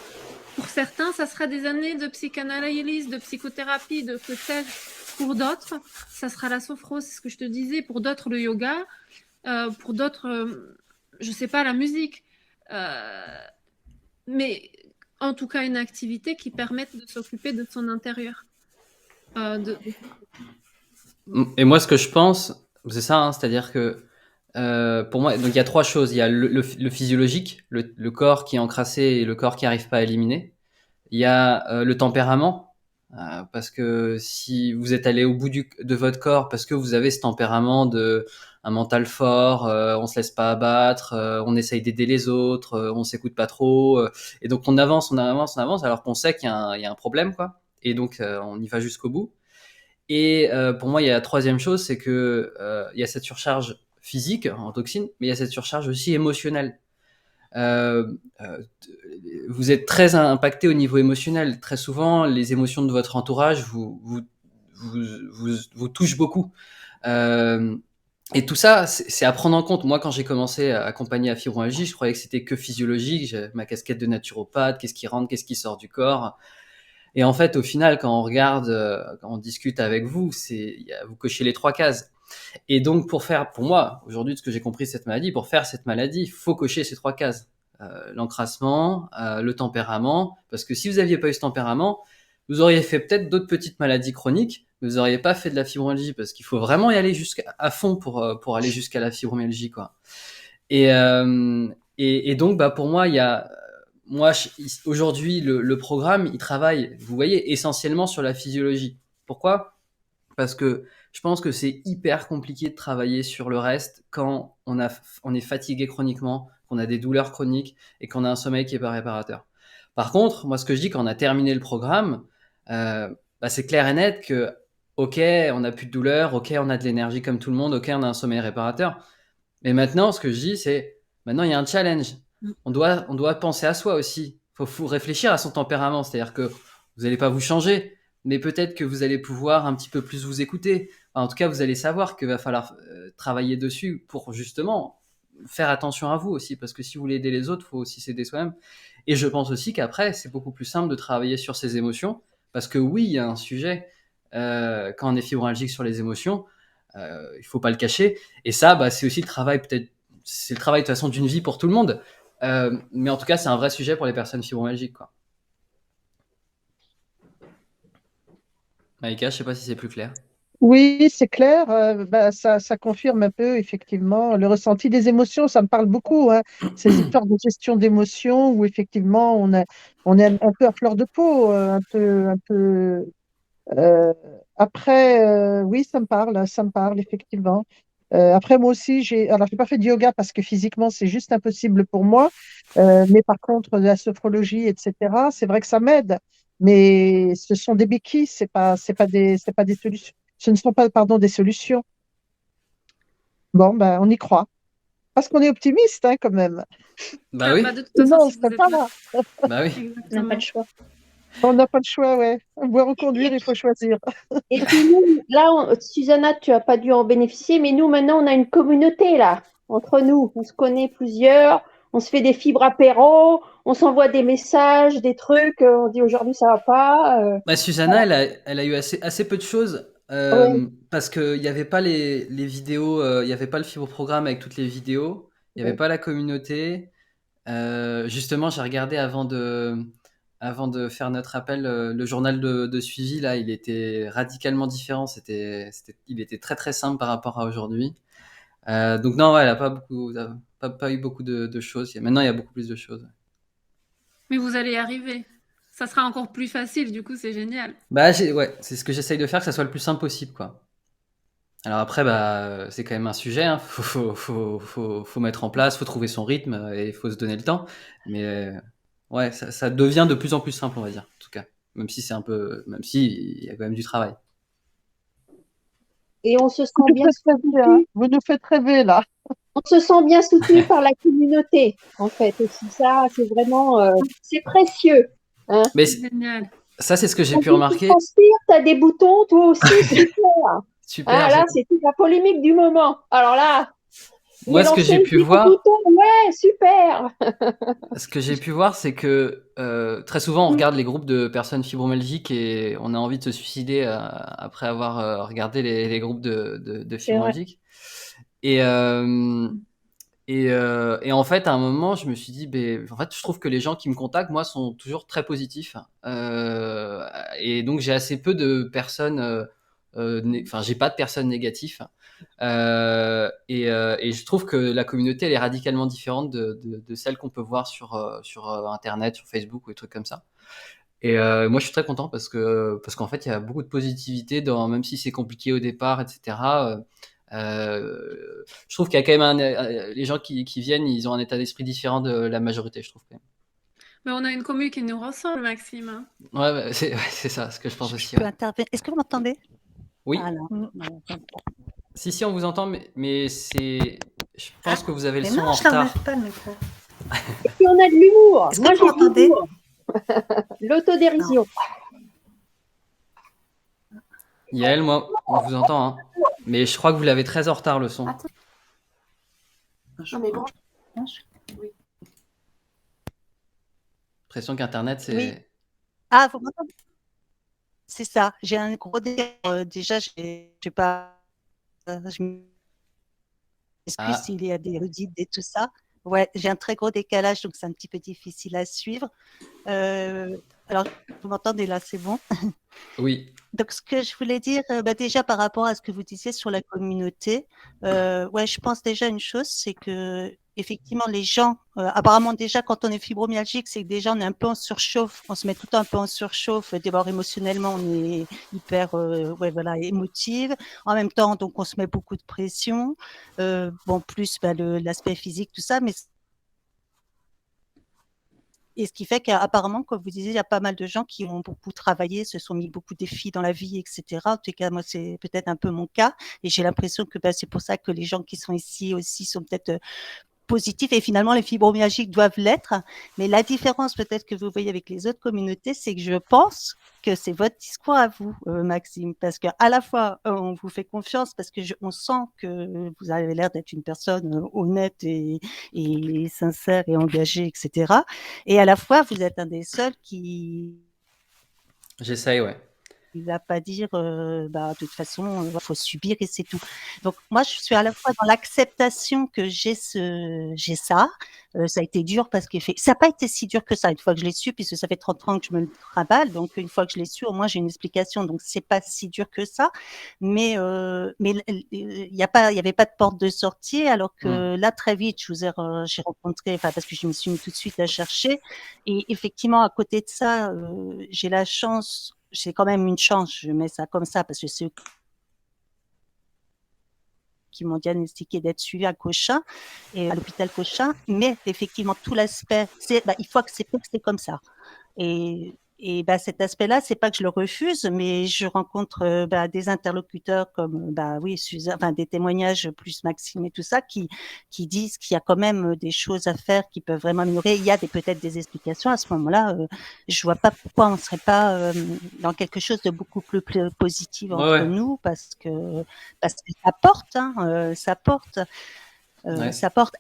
Pour certains, ça sera des années de psychanalyse, de psychothérapie, de que sais-je. Pour d'autres, ça sera la sophrose, c'est ce que je te disais. Pour d'autres, le yoga. Pour d'autres, je sais pas, la musique. Mais en tout cas, une activité qui permette de s'occuper de son intérieur. Et moi, ce que je pense, c'est ça, hein, c'est-à-dire que pour moi, donc il y a trois choses. Il y a le physiologique, le corps qui est encrassé et le corps qui n'arrive pas à éliminer. Il y a le tempérament, parce que si vous êtes allé au bout de votre corps, parce que vous avez ce tempérament de un mental fort, on se laisse pas abattre, on essaye d'aider les autres, on s'écoute pas trop, et donc on avance, alors qu'on sait qu'il y a un problème, quoi. Et donc on y va jusqu'au bout. Et pour moi, il y a la troisième chose, c'est que il y a cette surcharge physique en toxines, mais il y a cette surcharge aussi émotionnelle. Euh, euh, vous êtes très impacté au niveau émotionnel. Très souvent, les émotions de votre entourage vous touchent beaucoup. Et tout ça, c'est à prendre en compte. Moi, quand j'ai commencé à accompagner à fibromyalgie, je croyais que c'était que physiologique. J'ai ma casquette de naturopathe, qu'est-ce qui rentre, qu'est-ce qui sort du corps. Et en fait, au final, quand on regarde, quand on discute avec vous, vous cochez les trois cases. Et donc, pour moi, aujourd'hui, de ce que j'ai compris de cette maladie, pour faire cette maladie, il faut cocher ces trois cases. L'encrassement, le tempérament, parce que si vous aviez pas eu ce tempérament, vous auriez fait peut-être d'autres petites maladies chroniques, mais vous auriez pas fait de la fibromyalgie, parce qu'il faut vraiment y aller à fond pour aller jusqu'à la fibromyalgie, quoi. Et donc, pour moi, aujourd'hui, le programme, il travaille, vous voyez, essentiellement sur la physiologie. Pourquoi? Parce que je pense que c'est hyper compliqué de travailler sur le reste quand on est fatigué chroniquement, qu'on a des douleurs chroniques et qu'on a un sommeil qui est pas réparateur. Par contre, moi, ce que je dis quand on a terminé le programme, c'est clair et net que, ok, on n'a plus de douleur, ok, on a de l'énergie comme tout le monde, ok, on a un sommeil réparateur. Mais maintenant, ce que je dis, c'est, maintenant, il y a un challenge. On doit penser à soi aussi. Faut réfléchir à son tempérament. C'est-à-dire que vous n'allez pas vous changer, mais peut-être que vous allez pouvoir un petit peu plus vous écouter. Enfin, en tout cas, vous allez savoir qu'il va falloir travailler dessus pour justement faire attention à vous aussi, parce que si vous voulez aider les autres, il faut aussi s'aider soi-même. Et je pense aussi qu'après, c'est beaucoup plus simple de travailler sur ses émotions, parce que oui, il y a un sujet quand on est fibromyalgique sur les émotions, il faut pas le cacher. Et ça, c'est aussi le travail peut-être, c'est le travail de toute façon d'une vie pour tout le monde. Mais en tout cas, c'est un vrai sujet pour les personnes fibromyalgiques, quoi. Maïka, je sais pas si c'est plus clair. Oui, c'est clair. Ça confirme un peu, effectivement, le ressenti des émotions. Ça me parle beaucoup, hein, ces histoires de gestion d'émotions où, effectivement, on est un peu à fleur de peau, un peu. Après, oui, ça me parle, effectivement. Après, moi aussi, alors, j'ai pas fait de yoga parce que physiquement, c'est juste impossible pour moi. Mais par contre, de la sophrologie, etc., c'est vrai que ça m'aide. Mais ce sont des béquilles, c'est pas des solutions. Ce ne sont pas, pardon, des solutions. Bon, ben, on y croit. Parce qu'on est optimiste, hein, quand même. Bah oui, Bah, de toute Sinon, façon, on ne si vous serait êtes pas là. là. bah oui. On n'a pas Exactement. le choix. On n'a pas le choix, ouais. Boire ou conduire, il faut choisir. Et puis nous, là, Susanna, tu n'as pas dû en bénéficier, mais nous, maintenant, on a une communauté, là, entre nous. On se connaît plusieurs, on se fait des fibres apéro, on s'envoie des messages, des trucs, on dit aujourd'hui ça va pas. Bah, Susanna, elle a eu assez peu de choses Ouais, parce qu'il n'y avait pas les vidéos, il n'y avait pas le fibre-programme avec toutes les vidéos, il n'y avait ouais. pas la communauté. Justement, j'ai regardé avant de faire notre appel, le journal de suivi, là, il était radicalement différent. Il était très très simple par rapport à aujourd'hui. Donc non, ouais, elle a pas eu beaucoup de choses. Maintenant, il y a beaucoup plus de choses. Mais vous allez y arriver. Ça sera encore plus facile, du coup, c'est génial. Bah, ouais, c'est ce que j'essaye de faire, que ça soit le plus simple possible, quoi. Alors après, bah, c'est quand même un sujet, hein. Faut mettre en place, faut trouver son rythme et il faut se donner le temps. Mais ouais, ça devient de plus en plus simple, on va dire, en tout cas. Même si il y a quand même du travail. Et on se sent Vous nous bien faites rêver, hein. soutenu. Vous nous faites rêver, là. On se sent bien soutenu par la communauté, en fait, aussi. Ça, c'est vraiment, c'est précieux. Hein. Mais C'est génial. ça, c'est ce que j'ai Quand pu tu remarquer. transpires, tu as des boutons, toi aussi, super. Super. Hein, là, c'est toute la polémique du moment. Alors là, Moi, ce que j'ai pu les voir, boutons, ouais, super. c'est que très souvent, on regarde les groupes de personnes fibromyalgiques et on a envie de se suicider après avoir regardé les groupes de C'est vrai. fibromyalgiques. Et, et en fait, à un moment, je me suis dit, ben, en fait, je trouve que les gens qui me contactent, moi, sont toujours très positifs. Et donc, j'ai assez peu de personnes, enfin, j'ai pas de personnes négatives. Et je trouve que la communauté, elle est radicalement différente de celle qu'on peut voir sur Internet, sur Facebook ou des trucs comme ça. Et moi, je suis très content parce qu'en fait, il y a beaucoup de positivité même si c'est compliqué au départ, etc. Je trouve qu'il y a quand même les gens qui viennent, ils ont un état d'esprit différent de la majorité, je trouve quand même. Mais on a une commu qui nous ressemble, Maxime. Hein. Ouais, ouais, c'est ça, ce que je pense Je aussi. peux Ouais. intervenir. Est-ce que vous m'entendez? Oui, Alors, Mm. si, on vous entend, mais je pense que vous avez le mais son non, en je retard. n'enlève pas le micro. Et puis on a de l'humour. Est-ce Moi, que j'ai vous de m'entendez? l'humour. L'autodérision. Yael, moi, on vous entend, hein. Mais je crois que vous l'avez très en retard, le son. Attends. Non, mais bon. L'impression qu'Internet, c'est... Oui. Ah, vous m'entendez? C'est ça. J'ai un gros délai. Déjà, j'ai pas. Je m'excuse Ah, s'il y a des redites et tout ça. Ouais, j'ai un très gros décalage, donc c'est un petit peu difficile à suivre. Alors, vous m'entendez là, c'est bon? oui. Donc, ce que je voulais dire, déjà par rapport à ce que vous disiez sur la communauté, ouais, je pense déjà une chose, c'est que effectivement les gens, apparemment déjà quand on est fibromyalgique, c'est que déjà on est un peu en surchauffe, on se met tout le temps un peu en surchauffe. D'abord émotionnellement, on est hyper, ouais, voilà, émotive. En même temps, donc on se met beaucoup de pression. Bon, plus l'aspect physique, tout ça, mais et ce qui fait qu'apparemment, comme vous disiez, il y a pas mal de gens qui ont beaucoup travaillé, se sont mis beaucoup de défis dans la vie, etc. En tout cas, moi, c'est peut-être un peu mon cas. Et j'ai l'impression que c'est pour ça que les gens qui sont ici aussi sont peut-être positifs. Et finalement, les fibromyalgiques doivent l'être. Mais la différence peut-être que vous voyez avec les autres communautés, c'est que je pense que c'est votre discours à vous, Maxime. Parce qu'à la fois, on vous fait confiance parce on sent que vous avez l'air d'être une personne honnête et sincère et engagée, etc. Et à la fois, vous êtes un des seuls qui J'essaye, ouais. ne va pas dire, de toute façon, il faut subir et c'est tout. Donc moi, je suis à la fois dans l'acceptation que j'ai ça. Ça a été dur parce que ça n'a pas été si dur que ça une fois que je l'ai su, puisque ça fait 30 ans que je me le trimballe. Donc une fois que je l'ai su, au moins j'ai une explication. Donc c'est pas si dur que ça. Mais il y avait pas de porte de sortie. Alors que là, très vite, j'ai rencontré, parce que je me suis mis tout de suite à chercher. Et effectivement, à côté de ça, j'ai la chance. C'est quand même une chance, je mets ça comme ça, parce que c'est qui m'ont diagnostiqué d'être suivie à Cochin et à l'hôpital Cochin. Mais effectivement, tout l'aspect, il faut accepter que c'est comme ça. Et cet aspect-là, c'est pas que je le refuse, mais je rencontre des interlocuteurs comme oui, Suzanne, des témoignages plus Maxime et tout ça qui disent qu'il y a quand même des choses à faire qui peuvent vraiment améliorer. Il y a peut-être des explications à ce moment-là. Je vois pas pourquoi on serait pas dans quelque chose de beaucoup plus positif entre nous, parce que ça porte, ça porte. Ça porte.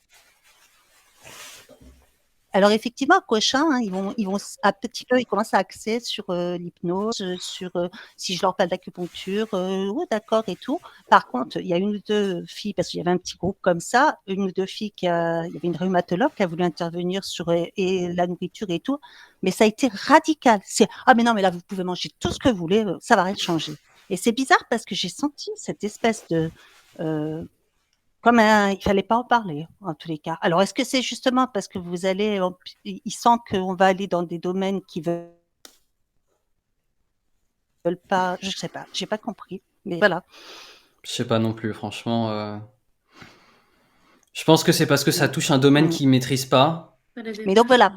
Alors effectivement, à Cochin, ils vont un petit peu, ils commencent à axer sur l'hypnose, sur si je leur parle d'acupuncture, oui, d'accord et tout. Par contre, il y a une ou deux filles, parce qu'il y avait un petit groupe comme ça, une ou deux filles il y avait une rhumatologue qui a voulu intervenir sur et la nourriture et tout, mais ça a été radical. C'est mais non, mais là vous pouvez manger tout ce que vous voulez, ça va rien changer. Et c'est bizarre parce que j'ai senti cette espèce de il fallait pas en parler, en tous les cas. Alors, est-ce que c'est justement parce que ils sentent qu'on va aller dans des domaines qui veulent pas, je sais pas, j'ai pas compris, mais voilà. Je sais pas non plus, franchement. Je pense que c'est parce que ça touche un domaine qu'ils maîtrisent pas. Mais donc voilà.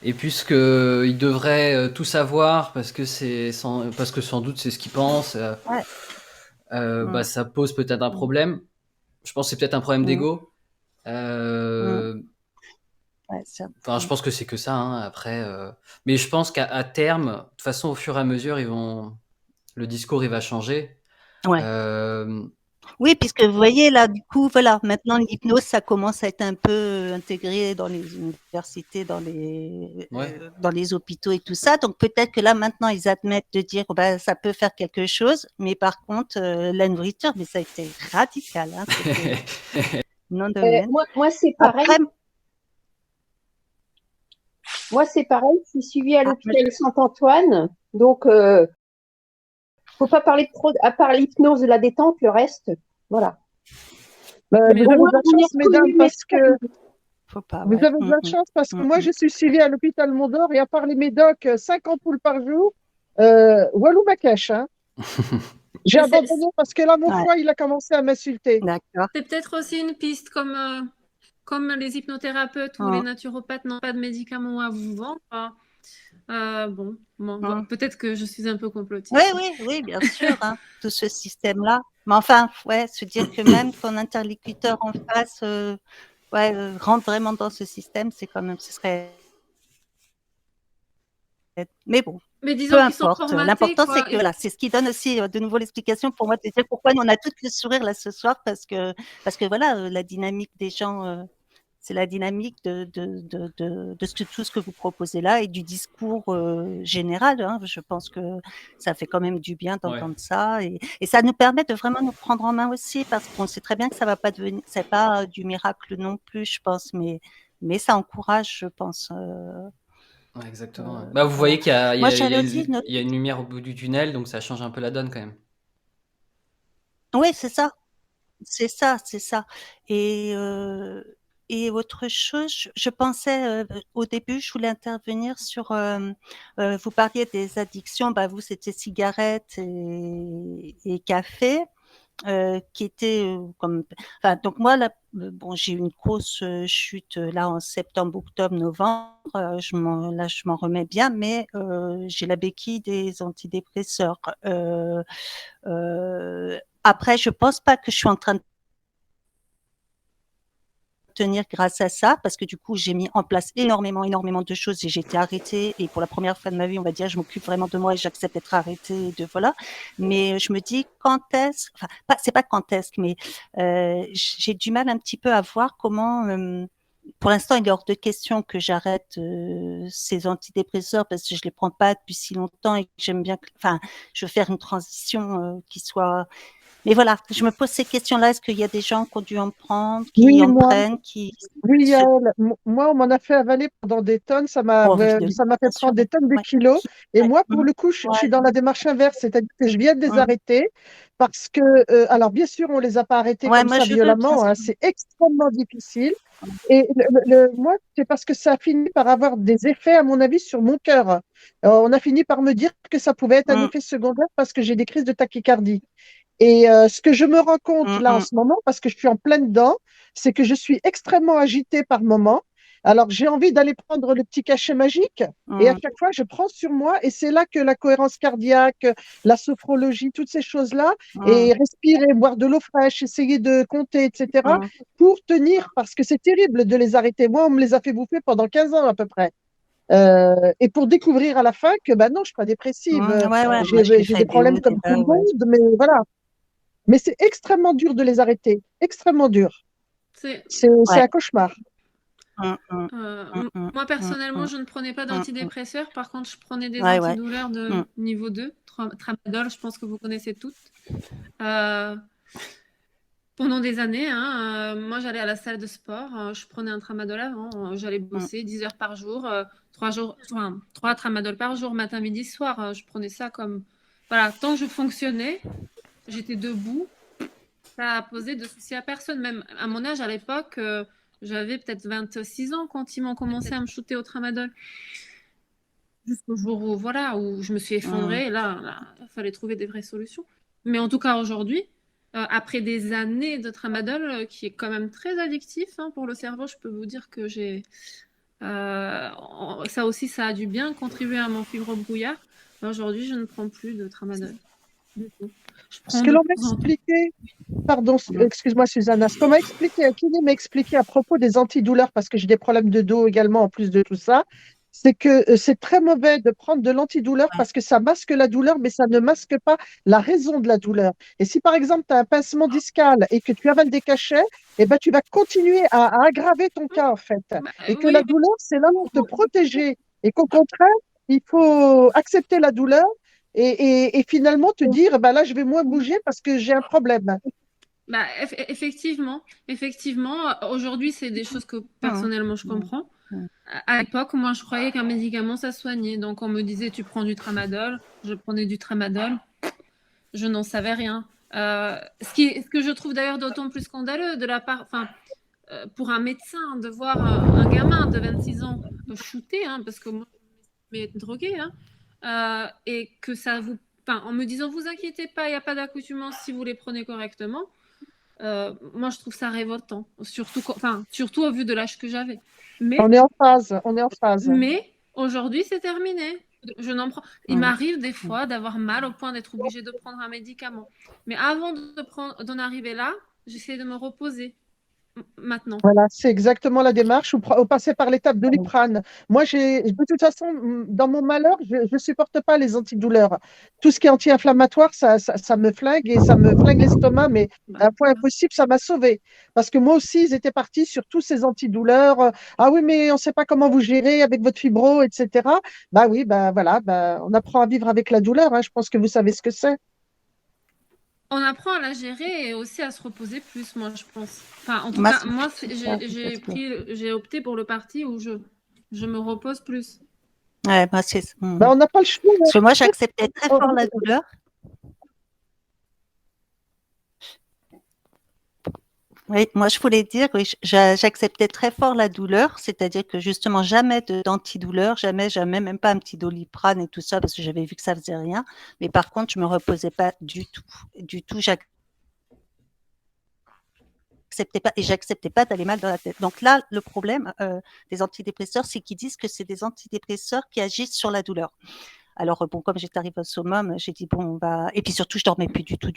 Et puisque ils devraient tout savoir parce que sans doute c'est ce qu'ils pensent. Ça pose peut-être un problème. Je pense que c'est peut-être un problème d'ego. Je pense que c'est que ça. Après, mais je pense qu'à terme, de toute façon, au fur et à mesure, le discours il va changer. Oui, puisque vous voyez là, du coup, voilà, maintenant l'hypnose, ça commence à être un peu intégré dans les universités, dans les hôpitaux et tout ça. Donc peut-être que là maintenant ils admettent de dire ça peut faire quelque chose, mais par contre la nourriture, mais ça a été radical. Moi c'est pareil. Après... Moi c'est pareil. Je suis suivie à l'hôpital Saint-Antoine, donc. Faut pas parler trop, à part l'hypnose et la détente, le reste, voilà. Vous avez de la chance, mesdames, parce que vous avez de la chance parce que moi, je suis suivie à l'hôpital Mondor et à part les médocs, 5 ampoules par jour, Walou Makache, hein. J'ai abandonné parce que là, mon foie, il a commencé à m'insulter. D'accord. C'est peut-être aussi une piste comme les hypnothérapeutes ou les naturopathes n'ont pas de médicaments à vous vendre. Peut-être que je suis un peu complotiste. Oui, bien sûr, tout ce système-là. Mais enfin, se dire que même ton interlocuteur en face rentre vraiment dans ce système, c'est quand même, ce serait. Mais bon, mais disons peu qu'ils sont importe. formatés, l'important, c'est que c'est ce qui donne aussi de nouveau l'explication pour moi de dire pourquoi on a toutes le sourire là ce soir, parce que voilà, la dynamique des gens. C'est la dynamique de tout ce que vous proposez là et du discours général. Je pense que ça fait quand même du bien d'entendre ça et ça nous permet de vraiment nous prendre en main aussi, parce qu'on sait très bien que ça va pas devenir, c'est pas du miracle non plus, je pense, mais ça encourage, je pense. Exactement. Vous voyez qu'il y a une lumière au bout du tunnel, donc ça change un peu la donne quand même. Oui, c'est ça. C'est ça. Et autre chose, je pensais au début, je voulais intervenir sur. Vous parliez des addictions, vous c'était cigarettes et café, qui étaient comme. Donc moi là, j'ai eu une grosse chute là en septembre, octobre, novembre. Je m'en remets bien, mais j'ai la béquille des antidépresseurs. Après, je pense pas que je suis en train de tenir grâce à ça, parce que du coup j'ai mis en place énormément de choses et j'ai été arrêtée, et pour la première fois de ma vie, on va dire, je m'occupe vraiment de moi et j'accepte d'être arrêtée, mais je me dis c'est pas quand est-ce, mais j'ai du mal un petit peu à voir comment pour l'instant, il est hors de question que j'arrête ces antidépresseurs, parce que je les prends pas depuis si longtemps et que j'aime bien, je veux faire une transition qui soit Mais voilà, je me pose ces questions-là. Est-ce qu'il y a des gens qui ont dû en prendre, Oui, qui en moi, prennent, qui oui, se... Yael, moi, on m'en a fait avaler pendant des tonnes. Oh, je le Ça m'a fait bien sûr, prendre des tonnes de ouais. kilos. Et Ouais. moi, pour le coup, je suis dans la démarche inverse, c'est-à-dire que je viens de les Mm. arrêter parce que, alors bien sûr, on les a pas arrêtés Ouais, comme moi ça je veux bien violemment, sûr. hein, c'est extrêmement difficile. Et moi, c'est parce que ça a fini par avoir des effets, à mon avis, sur mon cœur. On a fini par me dire que ça pouvait être un Mm, effet secondaire parce que j'ai des crises de tachycardie. Et ce que je me rends compte mm, là en mm, ce moment, parce que je suis en pleine dedans, c'est que je suis extrêmement agitée par moment. Alors j'ai envie d'aller prendre le petit cachet magique et à mm, chaque fois je prends sur moi et c'est là que la cohérence cardiaque, la sophrologie, toutes ces choses-là, mm, et respirer, boire de l'eau fraîche, essayer de compter, etc., mm, pour tenir, parce que c'est terrible de les arrêter. Moi, on me les a fait bouffer pendant 15 ans à peu près. Et pour découvrir à la fin que bah non, je suis pas dépressive. ouais, ouais, moi j'ai J'ai fait des des hauts, problèmes des comme tout bas, le ouais. monde, mais voilà. Mais c'est extrêmement dur de les arrêter, extrêmement dur. C'est C'est Ouais. un cauchemar. Mm, mm, mm, mm, moi mm, personnellement, mm, je ne prenais pas mm, mm. d'antidépresseurs. Par contre, je prenais des Ouais, ouais. antidouleurs de Mm, niveau 2, tramadol, je pense que vous connaissez toutes. Euh, Pendant des années, hein, moi j'allais à la salle de sport, je prenais un tramadol avant, j'allais mm, bosser 10 heures par jour, 3 jours, enfin, 3 tramadol par jour, matin, midi, soir. Je prenais ça comme. Voilà, tant que je fonctionnais, j'étais debout, ça a posé de soucis à personne. Même à mon âge, à l'époque, j'avais peut-être 26 ans quand ils m'ont commencé à me shooter au tramadol. Jusqu'au jour où, voilà, où je me suis mm. effondrée, et là, il fallait trouver des vraies solutions. Mais en tout cas, aujourd'hui, après des années de tramadol, qui est quand même très addictif hein, pour le cerveau, je peux vous dire que ça aussi, ça a dû bien contribuer à mon fibrobrouillard. Aujourd'hui, je ne prends plus de tramadol du tout. Je Ce prends que de l'on m'a temps en temps. expliqué, pardon, Mm. excuse-moi Susanna, ce qu'on m'a expliqué, un kiné m'a expliqué à propos des antidouleurs, parce que j'ai des problèmes de dos également en plus de tout ça, c'est que c'est très mauvais de prendre de l'antidouleur parce que ça masque la douleur, mais ça ne masque pas la raison de la douleur. Et si par exemple tu as un pincement discal et que tu avales des cachets, eh ben, tu vas continuer à aggraver ton cas en fait. Bah, Et que la oui, douleur, c'est là pour te protéger. Et qu'au contraire, il faut accepter la douleur et finalement te dire, bah là, je vais moins bouger parce que j'ai un problème. bah, effectivement, aujourd'hui, c'est des choses que Mm, personnellement je mm, comprends. mm. À l'époque, moi, je croyais qu'un médicament, ça soignait. Donc, on me disait, tu prends du tramadol. Je prenais du tramadol. Je n'en savais rien. Ce que je trouve d'ailleurs d'autant plus scandaleux de la part, enfin, pour un médecin, de voir un gamin de 26 ans shooter, hein, parce que moi, je m'ai drogué, hein, et que ça vous, enfin, en me disant, vous inquiétez pas, il n'y a pas d'accoutumance si vous les prenez correctement. Moi, je trouve ça révoltant, surtout au vu de l'âge que j'avais. Mais On est en phase, on est en phase. mais aujourd'hui, c'est terminé. Je n'en prends. Il Mm, m'arrive des mm. fois d'avoir mal au point d'être obligée de prendre un médicament. Mais avant d'en arriver là, j'essaie de me reposer maintenant. Voilà, c'est exactement la démarche ou passer par l'étape de Doliprane. Moi, de toute façon, dans mon malheur, je ne supporte pas les antidouleurs. Tout ce qui est anti-inflammatoire, ça me flingue et ça me flingue l'estomac, mais Bah, à un point impossible, ça m'a sauvée. Parce que moi aussi, ils étaient partis sur tous ces antidouleurs. Ah oui, mais on ne sait pas comment vous gérez avec votre fibro, etc. Bah oui, bah voilà, bah, on apprend à vivre avec la douleur, hein. Je pense que vous savez ce que c'est. on apprend à la gérer et aussi à se reposer plus, moi, je pense. Enfin, en tout Moi, cas, c'est moi, ça, parce que... j'ai opté pour le parti où je me repose plus. Ouais, moi, c'est... Bah, on n'a pas le choix, Parce que moi, j'acceptais très hein. fort la douleur. Oui, moi je voulais dire, oui, j'acceptais très fort la douleur, c'est-à-dire que justement jamais d'antidouleur, jamais, même pas un petit Doliprane et tout ça, parce que j'avais vu que ça faisait rien. Mais par contre, je me reposais pas du tout, j'acceptais pas et j'acceptais pas d'aller mal dans la tête. Donc là, le problème des antidépresseurs, c'est qu'ils disent que c'est des antidépresseurs qui agissent sur la douleur. Alors, bon, comme j'étais arrivée au summum, j'ai dit, bon, on va. Et puis surtout, je dormais plus du tout.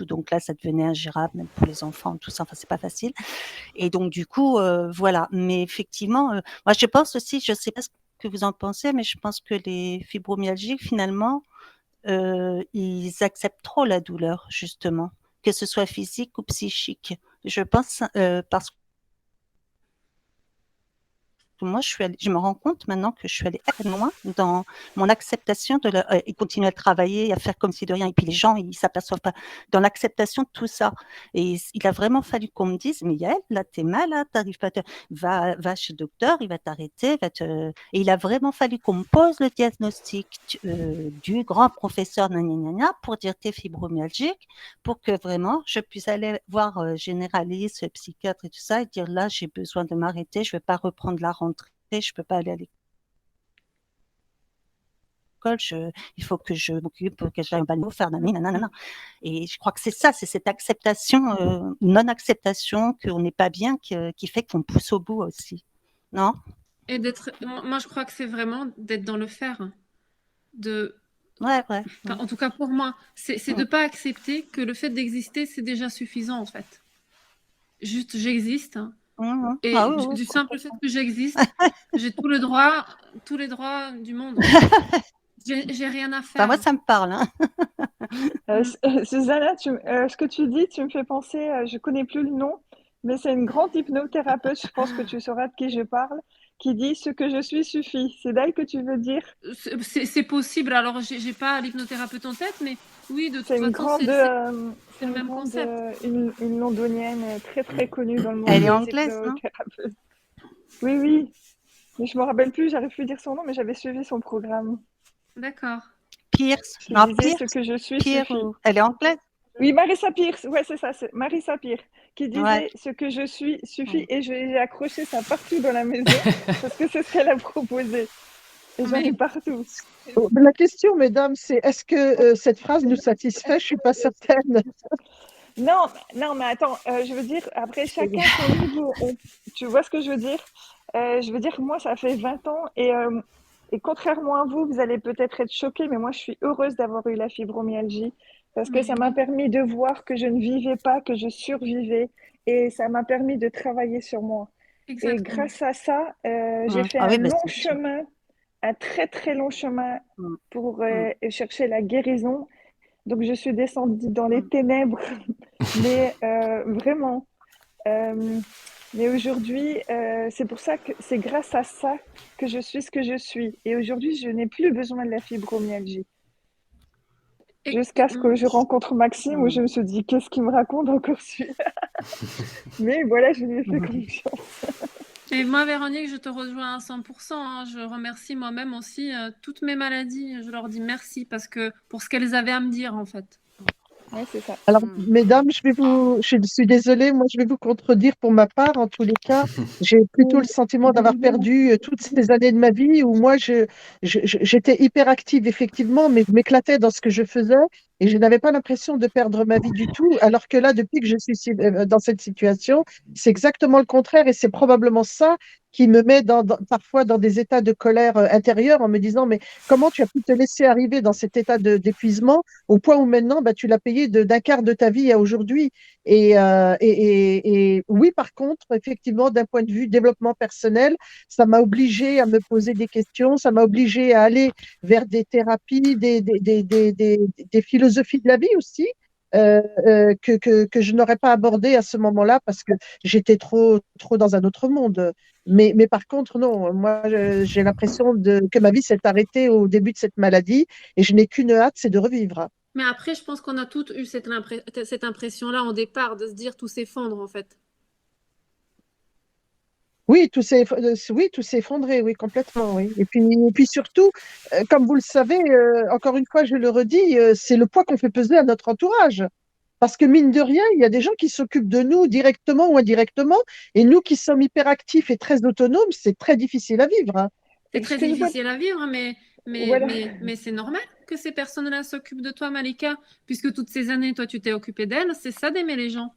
Donc là, ça devenait ingérable, même pour les enfants, tout ça. Enfin, c'est pas facile. Et donc, du coup, voilà. Mais effectivement, moi, je pense aussi, je sais pas ce que vous en pensez, mais je pense que les fibromyalgiques, finalement, ils acceptent trop la douleur, justement, que ce soit physique ou psychique. Je pense, parce moi, je me rends compte maintenant que je suis allée très loin dans mon acceptation il continue à travailler, à faire comme si de rien, et puis les gens, ils s'aperçoivent pas dans l'acceptation de tout ça. Et il a vraiment fallu qu'on me dise, mais Yael, là, t'es malade, t'arrives pas, va chez le docteur, il va t'arrêter, et il a vraiment fallu qu'on me pose le diagnostic du grand professeur pour dire t'es fibromyalgique, pour que vraiment je puisse aller voir généraliste, psychiatre et tout ça, et dire là, j'ai besoin de m'arrêter, je ne vais pas reprendre la rentrée, je ne peux pas aller à l'école, il faut que je m'occupe, que j'aille au balneau, faire nanana. Et je crois que c'est ça, c'est cette acceptation, non-acceptation, qu'on n'est pas bien, qui fait qu'on pousse au bout aussi. Non? Et moi, je crois que c'est vraiment d'être dans le faire. Ouais. En tout cas, pour moi, c'est de ne pas accepter que le fait d'exister, c'est déjà suffisant, en fait. Juste, j'existe. Et du simple fait que j'existe, j'ai tous les droits du monde. J'ai rien à faire. Moi, ça me parle. Susanna, ce que tu dis, tu me fais penser, je connais plus le nom, mais c'est une grande hypnothérapeute, je pense que tu sauras de qui je parle, qui dit ce que je suis suffit. C'est d'elle que tu veux dire? C'est possible. Alors, j'ai pas l'hypnothérapeute en tête, mais oui, de toute C'est une façon, grande, c'est le même concept. une londonienne très très connue dans le monde Elle est des anglaise, non? hypnothérapeutes. Oui. Mais je me rappelle plus, j'arrive plus à dire son nom, mais j'avais suivi son programme. D'accord. Pierce. Qui Non, disait Pierce. ce que je suis Pierre, suffit. elle est anglaise. Oui, Marissa Pierce, ouais, c'est ça, c'est Marissa Pierce, qui disait Ouais. ce que je suis suffit, et j'ai accroché ça partout dans la maison parce que c'est ce qu'elle a proposé. Et j'en ai partout. La question, mesdames, c'est est-ce que cette phrase nous satisfait? Je suis pas certaine. Non, mais attends, je veux dire, après chacun son niveau. Tu vois ce que je veux dire? Je veux dire, moi, ça fait 20 ans et contrairement à vous, vous allez peut-être être choqués, mais moi, je suis heureuse d'avoir eu la fibromyalgie parce que ça m'a permis de voir que je ne vivais pas, que je survivais et ça m'a permis de travailler sur moi. Exactement. Et grâce à ça, j'ai fait un long chemin, un très très long chemin pour chercher la guérison. Donc, je suis descendue dans les ténèbres, mais vraiment. Mais aujourd'hui, c'est pour ça que c'est grâce à ça que je suis ce que je suis. Et aujourd'hui, je n'ai plus besoin de la fibromyalgie. Jusqu'à ce que je rencontre Maxime, où je me suis dit, qu'est-ce qu'il me raconte encore celui-là? Mais voilà, je lui ai fait confiance. Et moi, Véronique, je te rejoins à 100%. Hein. Je remercie moi-même aussi toutes mes maladies. Je leur dis merci parce que pour ce qu'elles avaient à me dire, en fait. Ouais, c'est ça. Alors, mesdames, je suis désolée, moi je vais vous contredire pour ma part. En tous les cas, j'ai plutôt le sentiment d'avoir perdu toutes ces années de ma vie où moi j'étais hyper active effectivement, mais je m'éclatais dans ce que je faisais et je n'avais pas l'impression de perdre ma vie du tout. Alors que là, depuis que je suis dans cette situation, c'est exactement le contraire et c'est probablement ça qui me met parfois dans des états de colère intérieure en me disant, mais comment tu as pu te laisser arriver dans cet état d'épuisement au point où maintenant, tu l'as payé d'un quart de ta vie à aujourd'hui. Et oui, par contre, effectivement, d'un point de vue développement personnel, ça m'a obligé à me poser des questions, ça m'a obligé à aller vers des thérapies, des philosophies de la vie aussi. Que je n'aurais pas abordé à ce moment-là parce que j'étais trop dans un autre monde. Mais par contre, non, moi, j'ai l'impression que ma vie s'est arrêtée au début de cette maladie et je n'ai qu'une hâte, c'est de revivre. Mais après, je pense qu'on a toutes eu cette impression-là en départ, de se dire tout s'effondre, en fait. Oui, tout s'est effondré, oui, complètement, oui. Et puis surtout, comme vous le savez, encore une fois, je le redis, c'est le poids qu'on fait peser à notre entourage. Parce que mine de rien, il y a des gens qui s'occupent de nous directement ou indirectement, et nous qui sommes hyperactifs et très autonomes, c'est très difficile à vivre. Hein. C'est très difficile à vivre, mais Voilà. c'est normal que ces personnes-là s'occupent de toi, Malika, puisque toutes ces années, toi, tu t'es occupée d'elles. C'est ça d'aimer les gens.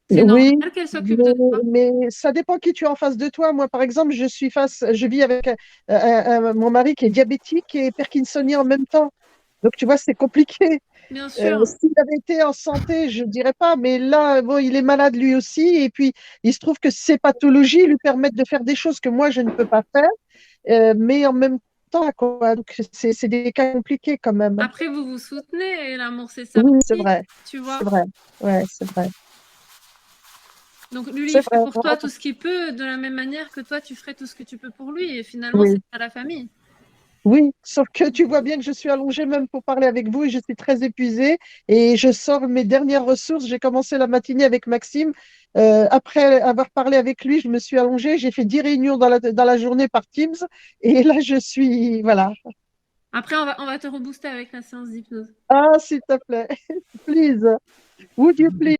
C'est Oui, normal qu'elles s'occupent de toi. mais ça dépend qui tu as en face de toi. Moi, par exemple, je vis avec mon mari qui est diabétique et parkinsonien en même temps. Donc, tu vois, c'est compliqué. Bien sûr. S'il avait été en santé, je ne dirais pas, mais là, bon, il est malade lui aussi. Et puis, il se trouve que ces pathologies lui permettent de faire des choses que moi, je ne peux pas faire. Mais en même temps, quoi. Donc, c'est des cas compliqués quand même. Après, vous vous soutenez et l'amour, c'est ça Oui, aussi, c'est vrai. tu vois. C'est vrai. Ouais, c'est vrai. Donc lui, C'est il fait vrai. pour toi tout ce qu'il peut de la même manière que toi, tu ferais tout ce que tu peux pour lui. Et finalement, Oui. c'est pas la famille. Oui, sauf que tu vois bien que je suis allongée même pour parler avec vous et je suis très épuisée et je sors mes dernières ressources. J'ai commencé la matinée avec Maxime. Après avoir parlé avec lui, je me suis allongée. J'ai fait 10 réunions dans la journée par Teams et là, je suis, voilà. Après, on va te rebooster avec la séance d'hypnose. Ah, s'il te plaît, please, would you please?